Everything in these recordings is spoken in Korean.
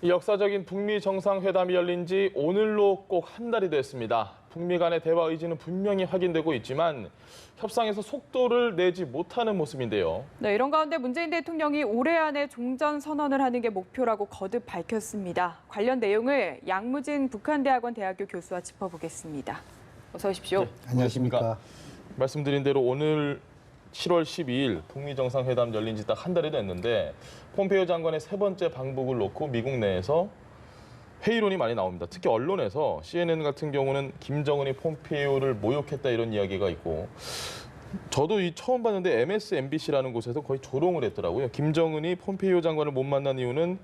이 역사적인 북미 정상회담이 열린 지 오늘로 꼭 한 달이 됐습니다. 북미 간의 대화 의지는 분명히 확인되고 있지만 협상에서 속도를 내지 못하는 모습인데요. 네, 이런 가운데 문재인 대통령이 올해 안에 종전 선언을 하는 게 목표라고 거듭 밝혔습니다. 관련 내용을 양무진 북한대학원 대학교 교수와 짚어보겠습니다. 어서 오십시오. 네, 안녕하십니까. 말씀드린 대로 오늘 7월 12일 북미 정상회담 열린 지 딱 한 달이 됐는데 폼페이오 장관의 세 번째 방북을 놓고 미국 내에서 회의론이 많이 나옵니다. 특히 언론에서 CNN 같은 경우는 김정은이 폼페이오를 모욕했다 이런 이야기가 있고 저도 처음 봤는데 MSNBC라는 곳에서 거의 조롱을 했더라고요. 김정은이 폼페이오 장관을 못 만난 이유는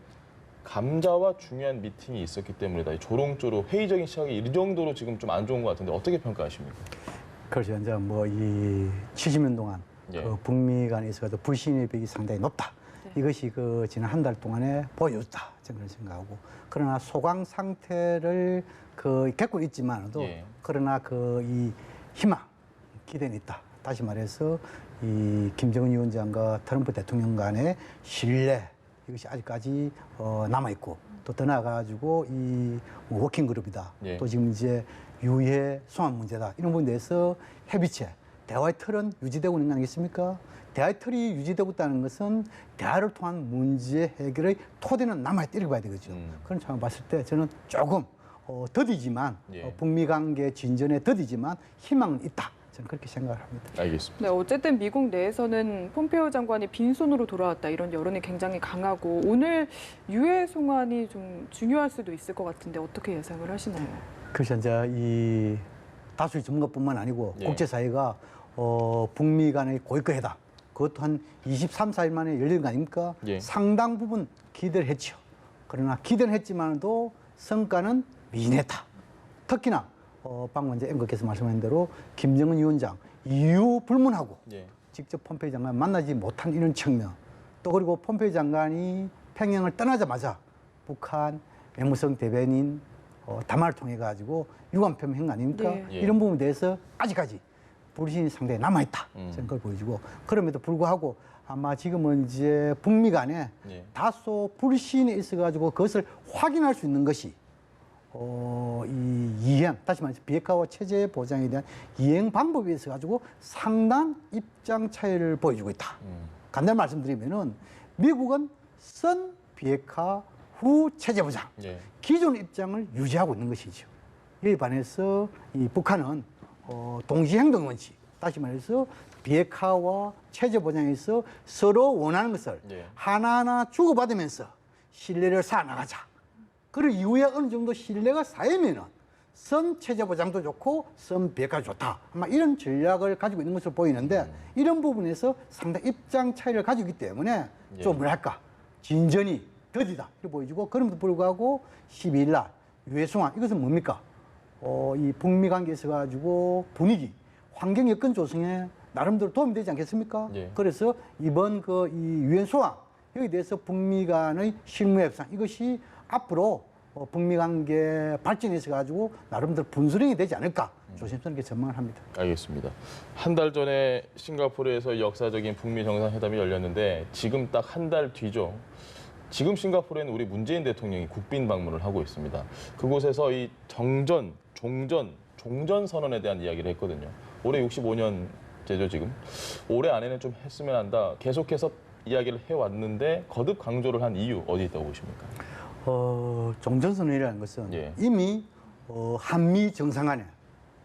감자와 중요한 미팅이 있었기 때문이다. 이 조롱조로 회의적인 시각이 이 정도로 지금 좀 안 좋은 것 같은데 어떻게 평가하십니까? 그렇죠. 이제 이 70년 동안 예. 북미 간에 있어서 불신의 벽이 상당히 높다. 이것이 지난 한 달 동안에 보여줬다. 저는 그런 생각하고. 그러나 소강 상태를 겪고 있지만도 예. 그러나 이 희망, 기대는 있다. 다시 말해서 이 김정은 위원장과 트럼프 대통령 간의 신뢰 이것이 아직까지 남아 있고 또 더 나아가지고 워킹 그룹이다. 예. 또 지금 이제 유해 송환 문제다. 이런 부분에 대해서 협의체, 대화의 틀은 유지되고 있는 거 아니겠습니까? 대화의 틀이 유지되고 있다는 것은 대화를 통한 문제 해결의 토대는 남아있다 이렇게 봐야 되겠죠. 그런 상황을 봤을 때 저는 조금 더디지만 예. 북미 관계 진전에 더디지만 희망은 있다. 저는 그렇게 생각을 합니다. 알겠습니다. 네, 어쨌든 미국 내에서는 폼페이오 장관이 빈손으로 돌아왔다 이런 여론이 굉장히 강하고 오늘 유해 송환이 좀 중요할 수도 있을 것 같은데 어떻게 예상을 하시나요? 그래서 이제 이 다수의 전문가뿐만 아니고 예. 국제사회가 북미 간의 고위급 회담 그것도 한 23, 4일 만에 열리는 거 아닙니까? 예. 상당 부분 기대를 했죠. 그러나 기대는 했지만도 성과는 미진했다. 특히나 방금 이제 앵커께서 말씀하신 대로 김정은 위원장 이유 불문하고 예. 직접 폼페이오 장관 만나지 못한 이런 측면 또 그리고 폼페이오 장관이 평양을 떠나자마자 북한 외무성 대변인 담화를 통해 가지고 유감 표명한 거 아닙니까? 네. 예. 이런 부분에 대해서 아직까지 불신이 상당히 남아있다. 저는 그걸 보여주고 그럼에도 불구하고 아마 지금은 이제 북미 간에 예. 다소 불신이 있어가지고 그것을 확인할 수 있는 것이 이 이행, 다시 말해서 비핵화와 체제 보장에 대한 이행 방법에 있어 가지고 상당한 입장 차이를 보여주고 있다. 간단히 말씀드리면은 미국은 선 비핵화 후 체제 보장, 예. 기존 입장을 유지하고 있는 것이죠. 이에 반해서 이 북한은 동시 행동 원칙, 다시 말해서 비핵화와 체제 보장에서 서로 원하는 것을 예. 하나하나 주고받으면서 신뢰를 쌓아나가자. 그리고 이후에 어느 정도 신뢰가 쌓이면은 선 체제 보장도 좋고 선 비핵화 좋다. 아마 이런 전략을 가지고 있는 것으로 보이는데 이런 부분에서 상당히 입장 차이를 가지고 있기 때문에 예. 좀 뭐랄까 진전이 더디다 이렇게 보여지고 그럼에도 불구하고 12일 날 유해 송환 이것은 뭡니까? 이 북미 관계에 있어 가지고 분위기, 환경 여건 조성에 나름대로 도움이 되지 않겠습니까? 예. 그래서 이번 이 유해 송환 여기에 대해서 북미 간의 실무 협상 이것이 앞으로 북미 관계 발전에 있어 가지고 나름대로 분수령이 되지 않을까 조심스럽게 전망을 합니다. 알겠습니다. 한 달 전에 싱가포르에서 역사적인 북미 정상회담이 열렸는데 지금 딱 한 달 뒤죠. 지금 싱가포르에는 우리 문재인 대통령이 국빈 방문을 하고 있습니다. 그곳에서 이 정전, 종전 선언에 대한 이야기를 했거든요. 올해 65년째죠 지금. 올해 안에는 좀 했으면 한다. 계속해서 이야기를 해왔는데 거듭 강조를 한 이유 어디 있다고 보십니까? 종전선언이라는 것은 예. 이미 한미 정상 간에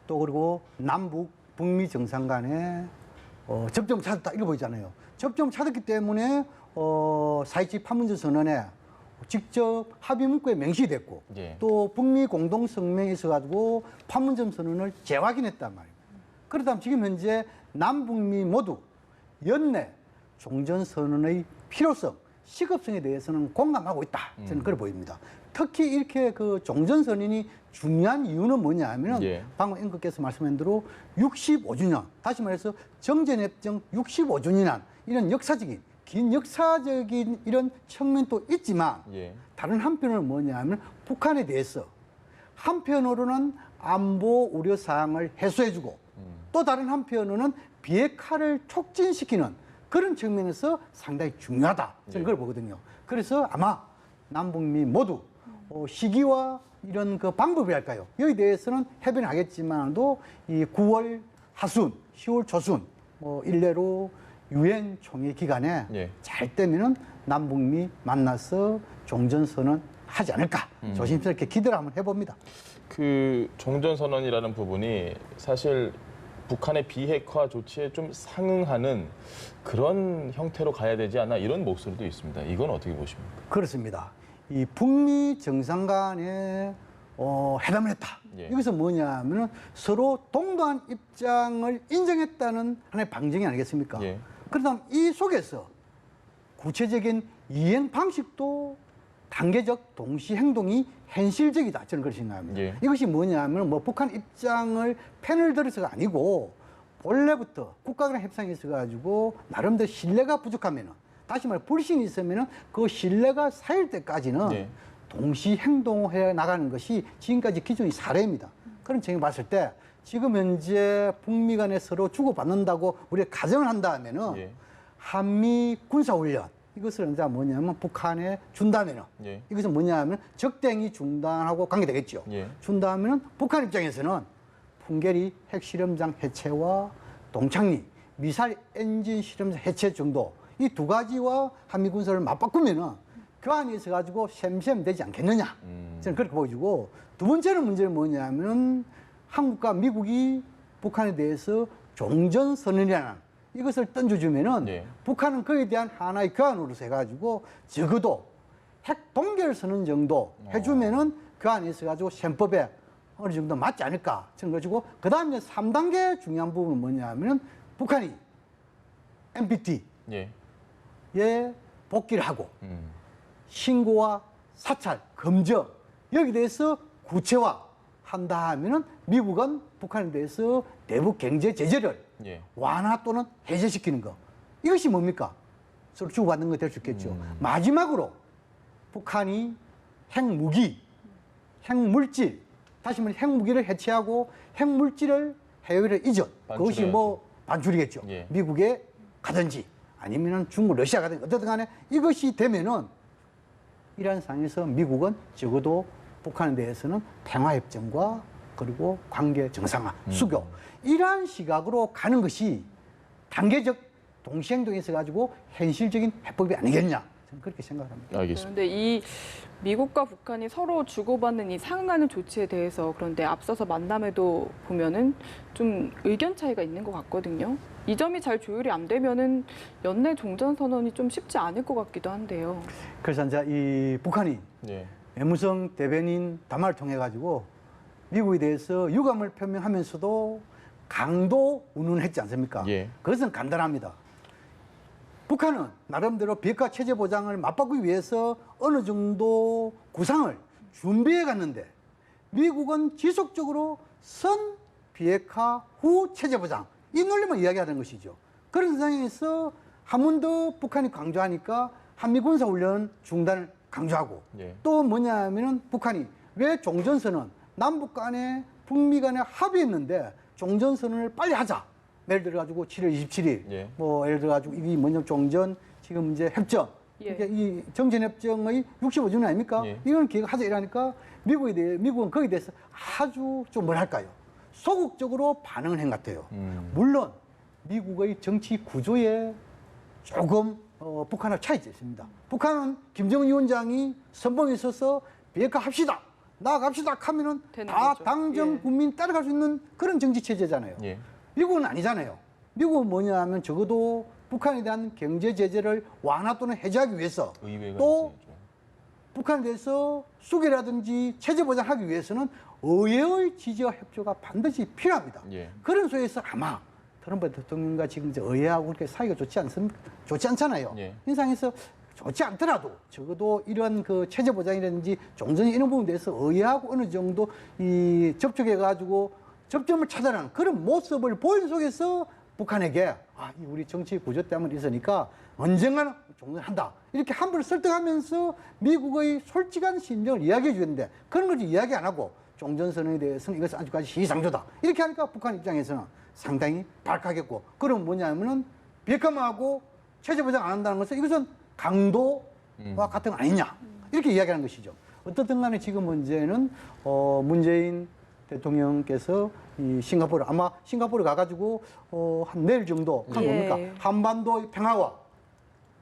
또 그리고 남북 북미 정상 간에 접점 찾았다 이거 보이잖아요. 접점 찾았기 때문에 4.27 판문점 선언에 직접 합의 문구에 명시됐고 예. 또 북미 공동 성명에 있어 가지고 판문점 선언을 재확인했단 말입니다. 그렇다면 지금 현재 남북미 모두 연내 종전 선언의 필요성 시급성에 대해서는 공감하고 있다. 저는 그래 보입니다. 특히 이렇게 종전 선언이 중요한 이유는 뭐냐 하면 예. 방금 앵커께서 말씀한 대로 65주년, 다시 말해서 정전협정 65주년이란 이런 긴 역사적인 이런 측면도 있지만 예. 다른 한편으로는 뭐냐 하면 북한에 대해서 한편으로는 안보 우려 사항을 해소해주고 또 다른 한편으로는 비핵화를 촉진시키는 그런 측면에서 상당히 중요하다. 저는 그걸 보거든요. 그래서 아마 남북미 모두 시기와 이런 그 방법이랄까요? 여기 대해서는 협의는 하겠지만도 이 9월 하순, 10월 초순 일례로 유엔 총회 기간에 예. 잘 되면은 남북미 만나서 종전선언 하지 않을까 조심스럽게 기대를 한번 해봅니다. 그 종전선언이라는 부분이 사실 북한의 비핵화 조치에 좀 상응하는 그런 형태로 가야 되지 않나 이런 목소리도 있습니다. 이건 어떻게 보십니까? 그렇습니다. 이 북미 정상 간에 회담을 했다. 예. 여기서 뭐냐면은 서로 동등한 입장을 인정했다는 하나의 방증이 아니겠습니까? 예. 그렇다면 이 속에서 구체적인 이행 방식도 단계적 동시 행동이 현실적이다. 저는 그렇게 생각합니다. 예. 이것이 뭐냐면 북한 입장을 편을 들어서가 아니고 본래부터 국가 간 협상이 있어가지고 나름대로 신뢰가 부족하면은 다시 말해 불신이 있으면은 그 신뢰가 쌓일 때까지는 예. 동시 행동해 나가는 것이 지금까지 기존의 사례입니다. 그런 점에 봤을 때 지금 현재 북미 간에 서로 주고받는다고 우리가 가정을 한다면은 예. 한미 군사훈련 이것을 이제 뭐냐면 북한에 준다면은 예. 이것은 뭐냐면 적당히 중단하고 관계되겠죠. 예. 준다면은 북한 입장에서는 풍계리 핵실험장 해체와 동창리 미사일 엔진 실험장 해체 정도 이 두 가지와 한미 군사를 맞바꾸면은 그 안에 있어 가지고 셈셈 되지 않겠느냐. 저는 그렇게 보여지고 두 번째는 문제는 뭐냐면 한국과 미국이 북한에 대해서 종전선언이라는 이것을 던져주면은 예. 북한은 그에 대한 하나의 교환으로서 해가지고 적어도 핵 동결 선언 정도 해주면은 그 안에 있어가지고 셈법에 어느 정도 맞지 않을까. 저는 가지고 그 다음에 3단계 중요한 부분은 뭐냐면은 북한이 NPT에 예. 복귀를 하고 신고와 사찰, 검증 여기 대해서 구체화한다 하면은 미국은 북한에 대해서 대북 경제 제재를 예. 완화 또는 해제시키는 거. 이것이 뭡니까? 서로 주고받는 거 될 수 있겠죠. 마지막으로 북한이 핵무기, 핵물질, 다시 말해 핵무기를 해체하고 핵물질을 해외로 이전. 그것이 뭐 반출이겠죠. 예. 미국에 가든지 아니면은 중국, 러시아 가든지 어쨌든 간에 이것이 되면은 이러한 상황에서 미국은 적어도 북한에 대해서는 평화협정과 그리고 관계 정상화, 수교 이러한 시각으로 가는 것이 단계적 동시행동에 있어가지고 현실적인 해법이 아니겠냐 저는 그렇게 생각합니다. 알겠습니다. 그런데 이 미국과 북한이 서로 주고받는 이 상응하는 조치에 대해서 그런데 앞서서 만남에도 보면은 좀 의견 차이가 있는 것 같거든요. 이 점이 잘 조율이 안 되면은 연내 종전 선언이 좀 쉽지 않을 것 같기도 한데요. 그래서 이제 이 북한이 예. 외무성 대변인 담화를 통해 가지고 미국에 대해서 유감을 표명하면서도 강도 운운했지 않습니까? 예. 그것은 간단합니다. 북한은 나름대로 비핵화 체제 보장을 맞바꾸기 위해서 어느 정도 구상을 준비해 갔는데 미국은 지속적으로 선 비핵화 후 체제 보장 이 논리만 이야기하는 것이죠. 그런 상황에서 한 번 더 북한이 강조하니까 한미 군사훈련 중단을 강조하고 예. 또 뭐냐면은 북한이 왜 종전선언 남북 간에 북미 간에 합의했는데 종전선언을 빨리 하자. 예를 들어 가지고 7월 27일 예. 뭐 예를 들어 가지고 이게 뭐냐 종전 지금 이제 협정 예. 그러니까 이 정전협정의 65주년 아닙니까? 예. 이건 기획하자 이러니까 미국은 거기에 대해서 아주 좀 뭐랄까요 소극적으로 반응을 한 것 같아요. 물론 미국의 정치 구조에 조금 북한과 차이가 있습니다. 북한은 김정은 위원장이 선봉에 서서 비핵화 합시다. 나아갑시다 하면은 되는 다 거죠. 당정 예. 국민 따라갈 수 있는 그런 정치 체제잖아요. 예. 미국은 아니잖아요. 미국은 뭐냐 하면 적어도 북한에 대한 경제 제재를 완화 또는 해제하기 위해서 의회가 또 있어야죠. 북한에 대해서 수계라든지 체제 보장하기 위해서는 의회의 지지와 협조가 반드시 필요합니다. 예. 그런 속에서 아마 트럼프 대통령과 지금 이제 의회하고 그렇게 사이가 좋지 않습니까? 좋지 않잖아요. 예. 인상에서 좋지 않더라도 적어도 이런 그 체제 보장이라든지 종전 이런 부분에 대해서 의회하고 어느 정도 이 접촉해가지고 접점을 찾아내는 그런 모습을 보이는 속에서 북한에게 이 우리 정치 구조 때문에 있으니까 언젠가는 종전한다. 이렇게 함부로 설득하면서 미국의 솔직한 심정을 이야기해 주는데 그런 걸 이야기 안 하고 종전선언에 대해서는 이것은 아직까지 시기상조다. 이렇게 하니까 북한 입장에서는 상당히 발칵했고 그럼 뭐냐면은 비핵화만 하고 체제 보장 안 한다는 것은 이것은 강도와 같은 거 아니냐. 이렇게 이야기하는 것이죠. 어떻든 간에 지금 문제는 문재인 대통령께서 이 싱가포르 아마 싱가포르 가가지고 한 내일 정도 한 예. 뭡니까 한반도의 평화와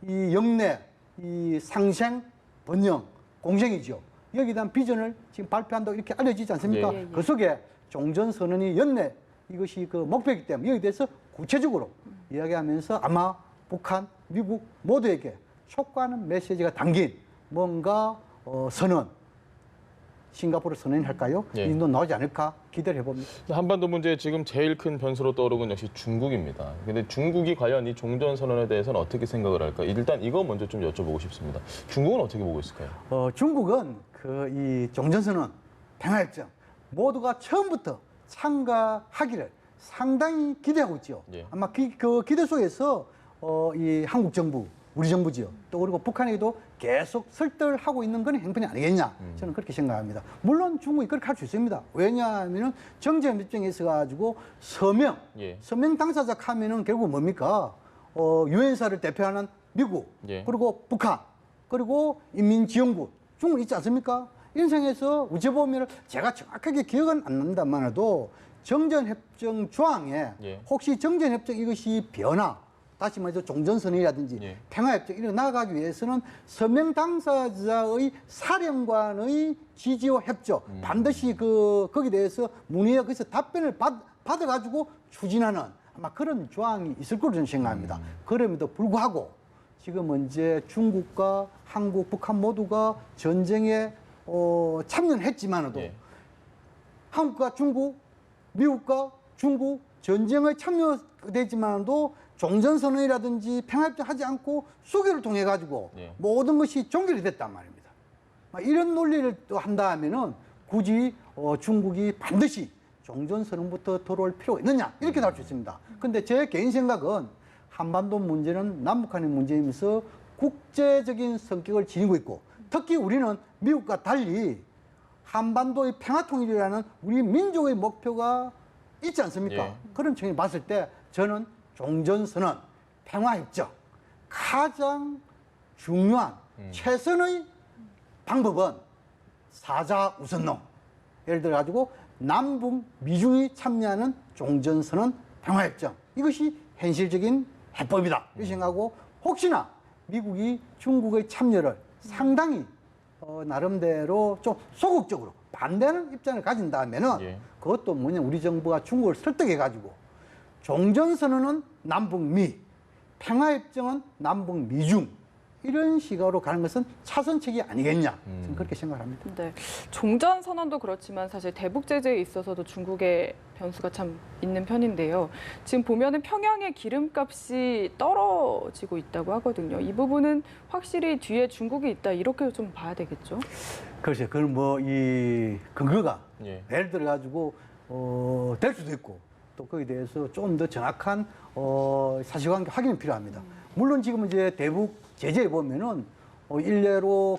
이 영내 이 상생 번영 공생이죠. 여기에 대한 비전을 지금 발표한다고 이렇게 알려지지 않습니까? 예, 예. 그 속에 종전선언이 연내 이것이 그 목표이기 때문에 여기에 대해서 구체적으로 이야기하면서 아마 북한, 미국 모두에게 촉구하는 메시지가 담긴 뭔가 선언, 싱가포르 선언이 할까요? 예. 이 정도 나오지 않을까 기대를 해봅니다. 한반도 문제에 지금 제일 큰 변수로 떠오르는 건 역시 중국입니다. 근데 중국이 과연 이 종전 선언에 대해서는 어떻게 생각을 할까? 일단 이거 먼저 좀 여쭤보고 싶습니다. 중국은 어떻게 보고 있을까요? 중국은 그 이 종전선언, 평화협정 모두가 처음부터 참가하기를 상당히 기대하고 있죠. 예. 아마 그 기대 속에서 이 한국 정부, 우리 정부지요. 또 그리고 북한에도 계속 설득을 하고 있는 건 행편이 아니겠냐. 저는 그렇게 생각합니다. 물론 중국이 그렇게 할 수 있습니다. 왜냐하면 정전협정에 있어가지고 서명 당사자 하면은 결국 뭡니까? 유엔사를 대표하는 미국, 예. 그리고 북한, 그리고 인민지원군, 중국 있지 않습니까? 인생에서 어찌 보면 제가 정확하게 기억은 안 난다만 해도 정전협정 조항에 예. 혹시 정전협정 이것이 변화, 다시 말해서 종전선언이라든지 예. 평화협정 이런 나아가기 위해서는 서명 당사자의 사령관의 지지와 협조 반드시 거기에 대해서 문의해 거기서 답변을 받아가지고 추진하는 아마 그런 조항이 있을 거로 저는 생각합니다. 그럼에도 불구하고 지금 이제 중국과 한국, 북한 모두가 전쟁에 참여는 했지만도 예. 한국과 중국, 미국과 중국 전쟁에 참여되지만도 종전선언이라든지 평화협정 하지 않고 수교를 통해 가지고 예. 모든 것이 종결이 됐단 말입니다. 이런 논리를 또 한다면은 굳이 중국이 반드시 종전선언부터 들어올 필요가 있느냐 이렇게 나올 수 있습니다. 근데 제 개인 생각은 한반도 문제는 남북한의 문제이면서 국제적인 성격을 지니고 있고 특히 우리는 미국과 달리 한반도의 평화통일이라는 우리 민족의 목표가 있지 않습니까? 예. 그런 측면에 봤을 때 저는 종전선언, 평화협정 가장 중요한 최선의 방법은 사자우선론. 예를 들어 가지고 남북 미중이 참여하는 종전선언, 평화협정 이것이 현실적인 해법이다 이렇게 생각하고 혹시나 미국이 중국의 참여를 상당히 나름대로 좀 소극적으로 반대하는 입장을 가진다면은 예. 그것도 뭐냐 우리 정부가 중국을 설득해 가지고 종전선언은 남북미, 평화협정은 남북미중 이런 식으로 가는 것은 차선책이 아니겠냐 저는 그렇게 생각합니다. 네. 종전 선언도 그렇지만 사실 대북 제재에 있어서도 중국의 변수가 참 있는 편인데요. 지금 보면은 평양의 기름값이 떨어지고 있다고 하거든요. 이 부분은 확실히 뒤에 중국이 있다 이렇게 좀 봐야 되겠죠. 글쎄, 그건 뭐 이 근거가 예. 예를 들어 가지고 될 수도 있고 또 거기에 대해서 좀 더 정확한 사실관계 확인이 필요합니다. 물론 지금 이제 대북 제재에 보면은 일례로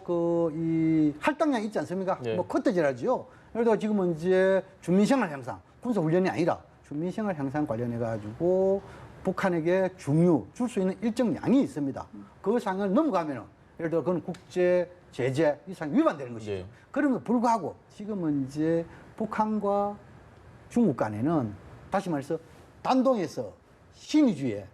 이 할당량 있지 않습니까? 예. 뭐 커트제라지요. 예를 들어 지금은 이제 주민생활 향상, 군사훈련이 아니라 주민생활 향상 관련해 가지고 북한에게 줄 수 있는 일정 양이 있습니다. 그 상을 넘어가면은 예를 들어 그건 국제 제재 이 상 위반되는 것이죠. 예. 그럼에도 불구하고 지금은 이제 북한과 중국 간에는 다시 말해서 단동에서 신의주에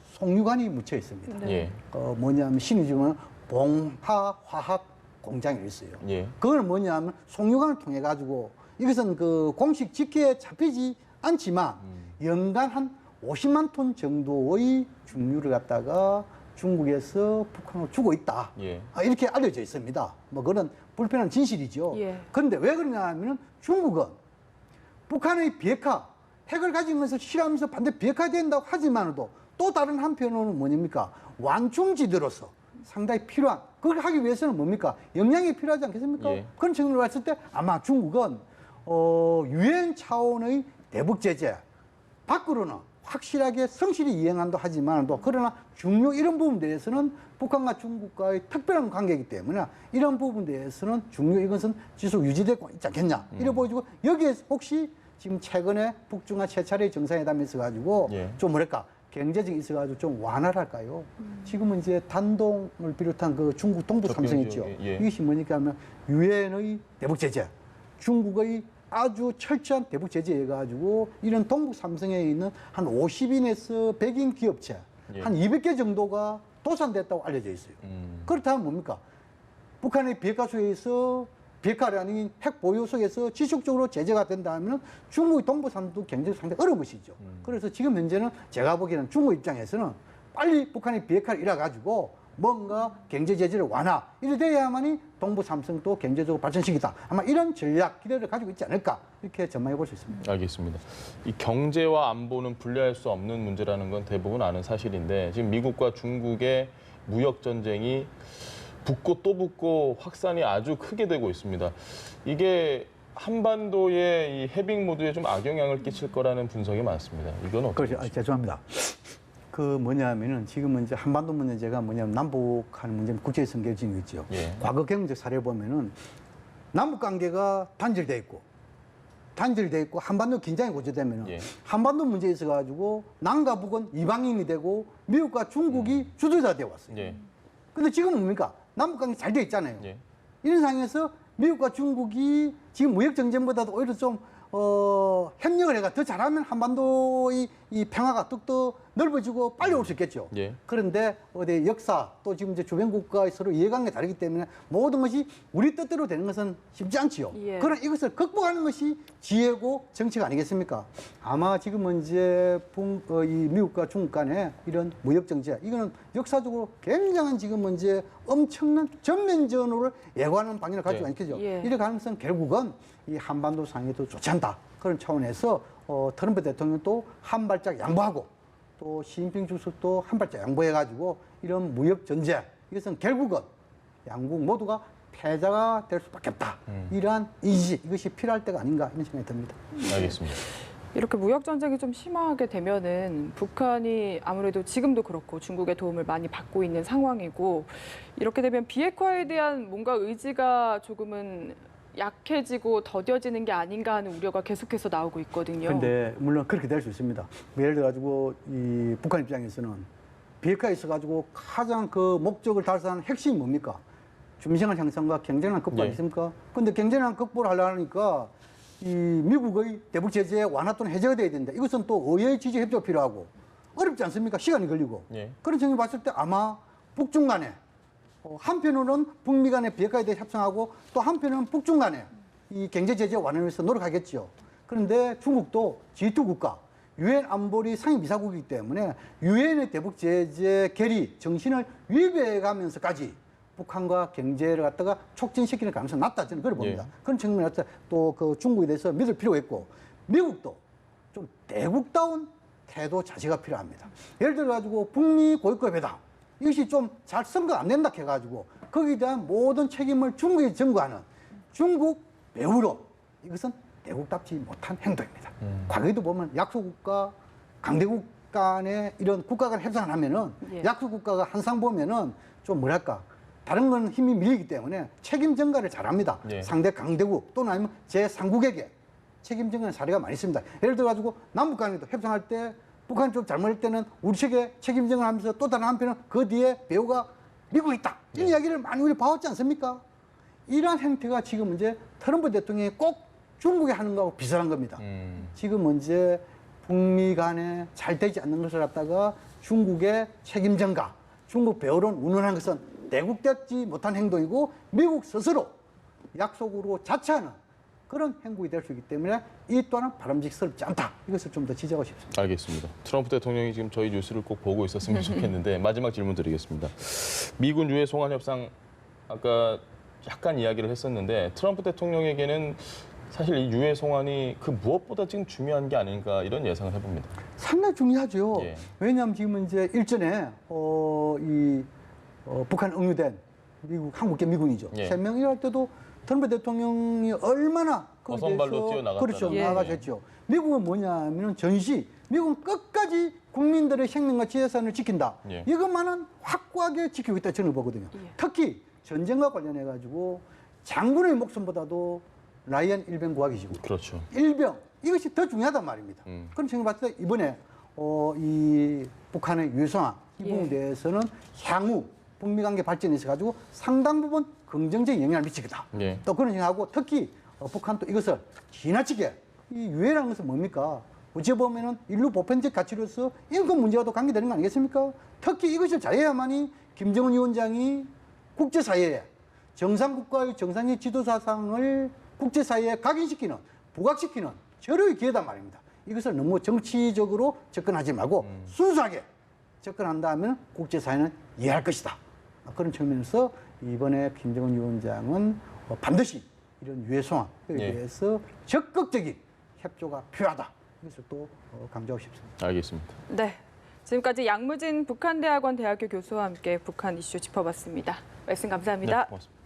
송유관이 묻혀 있습니다. 네. 예. 뭐냐면 신의주는 봉화화학 공장이 있어요. 예. 그걸 뭐냐면 송유관을 통해 가지고 이것은 그 공식 집계에 잡히지 않지만 연간 한 50만 톤 정도의 중유를 갖다가 중국에서 북한으로 주고 있다. 예. 이렇게 알려져 있습니다. 뭐 그런 불편한 진실이죠. 예. 그런데 왜 그러냐 하면은 중국은 북한의 비핵화, 핵을 가지면서 싫어하면서 반대 비핵화 된다고 하지만도 또 다른 한편으로는 뭐입니까? 완충지대로서 상당히 필요한, 그걸 하기 위해서는 뭡니까? 역량이 필요하지 않겠습니까? 예. 그런 측면으로 봤을 때 아마 중국은 유엔 차원의 대북 제재 밖으로는 확실하게 성실히 이행한다 하지만도 그러나 중요 이런 부분에 대해서는 북한과 중국과의 특별한 관계이기 때문에 이런 부분에 대해서는 중요 이것은 지속 유지되고 있지 않겠냐 이래 보여지고 여기에 혹시 지금 최근에 북중한 세 차례 정상회담이 있어가지고 예. 좀 뭐랄까 경제적인 있어가지고 좀 완화랄까요? 지금은 이제 단동을 비롯한 그 중국 동부 삼성 있죠. 예. 이것이 뭐니까 하면 유엔의 대북 제재, 중국의 아주 철저한 대북 제재해 가지고 이런 동북 삼성에 있는 한 50인에서 100인 기업체 예. 한 200개 정도가 도산됐다고 알려져 있어요. 그렇다면 뭡니까? 북한의 비핵화소에서 비핵화라는 핵 보유 속에서 지속적으로 제재가 된다면 중국의 동부 삼성도 경제적 상당히 어려운 것이죠. 그래서 지금 현재는 제가 보기에는 중국 입장에서는 빨리 북한의 비핵화를 이뤄가지고 뭔가 경제 제재를 완화 이래 돼야만이 동부 삼성도 경제적으로 발전시키다. 아마 이런 전략 기대를 가지고 있지 않을까 이렇게 전망해 볼 수 있습니다. 알겠습니다. 이 경제와 안보는 분리할 수 없는 문제라는 건 대부분 아는 사실인데 지금 미국과 중국의 무역 전쟁이 붙고 또 붙고 확산이 아주 크게 되고 있습니다. 이게 한반도의 이 해빙 모드에 좀 악영향을 끼칠 거라는 분석이 많습니다. 이건 어떻게 그렇죠. 죄송합니다. 그 뭐냐면은 지금은 이제 한반도 문제가 뭐냐면 남북한 문제는 국제성 결정이 있죠. 예. 과거 경제적 사례 보면은 남북 관계가 단절돼 있고 한반도 긴장이 고조되면은 예. 한반도 문제에 있어 가지고 남과 북은 이방인이 되고 미국과 중국이 주도자 되어 왔어요. 예. 근데 지금 뭡니까? 남북 관계 잘 돼 있잖아요. 예. 이런 상황에서 미국과 중국이 지금 무역 전쟁보다도 오히려 좀 협력을 해가 더 잘하면 한반도의 이 평화가 뚝뚝 넓어지고 빨리 올 수 있겠죠. 예. 그런데 어디 역사 또 지금 이제 주변 국가의 서로 이해관계가 다르기 때문에 모든 것이 우리 뜻대로 되는 것은 쉽지 않지요. 예. 그러나 이것을 극복하는 것이 지혜고 정치가 아니겠습니까? 아마 지금 이제 이 미국과 중국 간의 이런 무역 정제 이거는 역사적으로 굉장한 지금 이제 엄청난 전면전으로 예고하는 방향을 가지고 예. 있겠죠. 예. 이럴 가능성 결국은 이 한반도 상황에도 좋지 않다. 그런 차원에서 트럼프 대통령도 한 발짝 양보하고 또 시진핑 주석도 한 발짝 양보해가지고 이런 무역 전제 이것은 결국은 양국 모두가 패자가 될 수밖에 없다. 이러한 의지 이것이 필요할 때가 아닌가 이런 생각이 듭니다. 알겠습니다. 이렇게 무역 전쟁이 좀 심하게 되면은 북한이 아무래도 지금도 그렇고 중국의 도움을 많이 받고 있는 상황이고 이렇게 되면 비핵화에 대한 뭔가 의지가 조금은 약해지고 더뎌지는 게 아닌가 하는 우려가 계속해서 나오고 있거든요. 그런데 물론 그렇게 될 수 있습니다. 예를 들어 가지고 이 북한 입장에서는 비핵화에 있어 가지고 가장 그 목적을 달성하는 핵심이 뭡니까? 중심을 향상과 경제난 극복 예. 아니습니까? 근데 경제난 극복을 하려니까 이 미국의 대북 제재 완화 또는 해제가 돼야 된다. 이것은 또 의회의 지지 협조가 필요하고 어렵지 않습니까? 시간이 걸리고. 예. 그런 점을 봤을 때 아마 북중 간에 한편으로는 북미 간의 비핵화에 대해 협상하고 또 한편으로는 북중 간에 이 경제 제재 완화를 위해서 노력하겠죠. 그런데 중국도 G2 국가, 유엔 안보리 상임 이사국이기 때문에 유엔의 대북 제재 결의 정신을 위배해가면서까지 북한과 경제를 갖다가 촉진시키는 가능성이 낮다 저는 그걸 봅니다. 예. 그런 측면에서 또 그 중국에 대해서 믿을 필요가 있고 미국도 좀 대국다운 태도 자세가 필요합니다. 예를 들어 가지고 북미 고위급 회담 이것이 좀 잘 선거 안 된다 해가지고 거기에 대한 모든 책임을 중국에 전가하는 중국 배후로 이것은 대국답지 못한 행동입니다. 과거에도 보면 약소국가, 강대국 간의 이런 국가 간 협상을 하면은 예. 약소국가가 항상 보면은 좀 뭐랄까 다른 건 힘이 밀리기 때문에 책임 전가를 잘합니다. 예. 상대 강대국 또는 아니면 제3국에게 책임 전가는 사례가 많이 있습니다. 예를 들어 가지고 남북 간에도 협상할 때 북한이 좀 잘못할 때는 우리 측에 책임 전가하면서 또 다른 한편은 그 뒤에 배우가 미국이 있다. 이런 이야기를 많이 우리 봐왔지 않습니까? 이러한 행태가 지금 이제 트럼프 대통령이 꼭 중국에 하는 거하고 비슷한 겁니다. 지금 이제 북미 간에 잘 되지 않는 것을 갖다가 중국의 책임 전가, 중국 배우론 운운하는 것은 대국되지 못한 행동이고 미국 스스로 약속으로 자처하는 그런 행동이 될 수 있기 때문에 이 또한 바람직스럽지 않다. 이것을 좀 더 지적하고 싶습니다. 알겠습니다. 트럼프 대통령이 지금 저희 뉴스를 꼭 보고 있었으면 좋겠는데 마지막 질문 드리겠습니다. 미군 유해 송환 협상 아까 약간 이야기를 했었는데 트럼프 대통령에게는 사실 이 유해 송환이 그 무엇보다 지금 중요한 게 아닌가 이런 예상을 해봅니다. 상당히 중요하죠. 예. 왜냐하면 지금 이제 일전에 북한 응유된 미국 한국계 미군이죠. 예. 3명 일할 때도 트럼프 대통령이 얼마나 거기에 어선발로 대해서 뛰어나갔다는 그렇죠. 예. 나아가셨죠. 미국은 뭐냐면 미국은 끝까지 국민들의 생명과 재산을 지킨다. 예. 이것만은 확고하게 지키고 있다 저는 보거든요. 예. 특히 전쟁과 관련해 가지고 장군의 목숨보다도 라이언 일병 구하기시고 그렇죠. 일병 이것이 더 중요하단 말입니다. 음. 그럼 제가 봤을 때 이번에 이 북한의 유해상황 이 부분에 예. 대해서는 향후 북미 관계 발전에 있어 가지고 상당 부분 긍정적인 영향을 미칠 거다. 예. 또 그런 생각하고 특히 북한도 이것을 지나치게 이 유해라는 것은 뭡니까? 어찌 보면은 인류 보편적 가치로서 인권 문제와도 관계되는 거 아니겠습니까? 특히 이것을 잘해야만이 김정은 위원장이 국제사회에 정상국가의 정상의 지도사상을 국제사회에 각인시키는, 부각시키는 절호의 기회단 말입니다. 이것을 너무 정치적으로 접근하지 말고 순수하게 접근한다면 국제사회는 이해할 것이다. 그런 측면에서 이번에 김정은 위원장은 반드시 이런 유해 상황에 예. 대해서 적극적인 협조가 필요하다. 이것을 또 강조하고 싶습니다. 알겠습니다. 네. 지금까지 양무진 북한대학원 대학교 교수와 함께 북한 이슈 짚어봤습니다. 말씀 감사합니다. 네, 고맙습니다.